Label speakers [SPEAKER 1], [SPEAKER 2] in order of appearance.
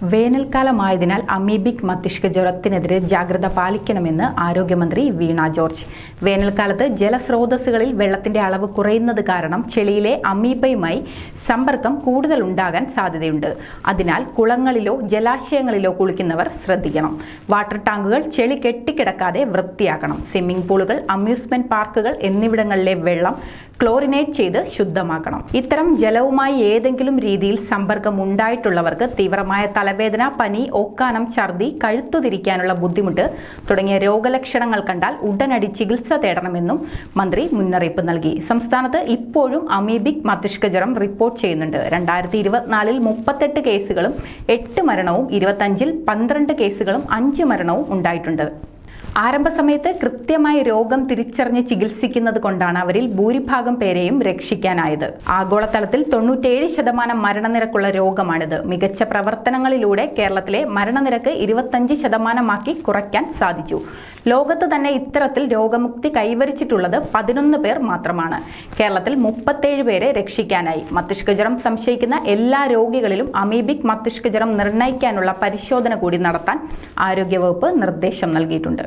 [SPEAKER 1] വേനൽക്കാലമായതിനാൽ amoebic മസ്തിഷ്ക ജ്വരത്തിനെതിരെ ജാഗ്രത പാലിക്കണമെന്ന് ആരോഗ്യമന്ത്രി വീണ ജോർജ്. വേനൽക്കാലത്ത് ജലസ്രോതസ്സുകളിൽ വെള്ളത്തിന്റെ അളവ് കുറയുന്നത് കാരണം ചെളിയിലെ അമീബയുമായി സമ്പർക്കം കൂടുതൽ ഉണ്ടാകാൻ സാധ്യതയുണ്ട്. അതിനാൽ കുളങ്ങളിലോ ജലാശയങ്ങളിലോ കുളിക്കുന്നവർ ശ്രദ്ധിക്കണം. വാട്ടർ ടാങ്കുകൾ ചെളി കെട്ടിക്കിടക്കാതെ വൃത്തിയാക്കണം. സ്വിമ്മിംഗ് പൂളുകൾ, അമ്യൂസ്മെന്റ് പാർക്കുകൾ എന്നിവിടങ്ങളിലെ വെള്ളം ക്ലോറിനേറ്റ് ചെയ്ത് ശുദ്ധമാക്കണം. ഇത്തരം ജലവുമായി ഏതെങ്കിലും രീതിയിൽ സമ്പർക്കം ഉണ്ടായിട്ടുള്ളവർക്ക് തീവ്രമായ തലവേദന, പനി, ഓക്കാനം, ഛർദി, കഴുത്തുതിരിക്കാനുള്ള ബുദ്ധിമുട്ട് തുടങ്ങിയ രോഗലക്ഷണങ്ങൾ കണ്ടാൽ ഉടനടി ചികിത്സ തേടണമെന്നും മന്ത്രി മുന്നറിയിപ്പ് നൽകി. സംസ്ഥാനത്ത് ഇപ്പോഴും അമീബിക് മസ്തിഷ്ക ജ്വരം റിപ്പോർട്ട് ചെയ്യുന്നുണ്ട്. 2024 38 കേസുകളും 8 മരണവും, 25 12 കേസുകളും 5 മരണവും ഉണ്ടായിട്ടുണ്ട്. ആരംഭ സമയത്ത് കൃത്യമായി രോഗം തിരിച്ചറിഞ്ഞ് ചികിത്സിക്കുന്നത് കൊണ്ടാണ് അവരിൽ ഭൂരിഭാഗം പേരെയും രക്ഷിക്കാനായത്. ആഗോളതലത്തിൽ 97% മരണനിരക്കുള്ള രോഗമാണിത്. മികച്ച പ്രവർത്തനങ്ങളിലൂടെ കേരളത്തിലെ മരണനിരക്ക് 25% കുറയ്ക്കാൻ സാധിച്ചു. ലോകത്ത് തന്നെ ഇത്തരത്തിൽ രോഗമുക്തി കൈവരിച്ചിട്ടുള്ളത് 11 പേർ മാത്രമാണ്. കേരളത്തിൽ 37 പേരെ രക്ഷിക്കാനായി. മസ്തിഷ്കജ്വരം സംശയിക്കുന്ന എല്ലാ രോഗികളിലും അമീബിക് മസ്തിഷ്കജ്വരം നിർണ്ണയിക്കാനുള്ള പരിശോധന കൂടി നടത്താൻ ആരോഗ്യവകുപ്പ് നിർദ്ദേശം നൽകിയിട്ടുണ്ട്.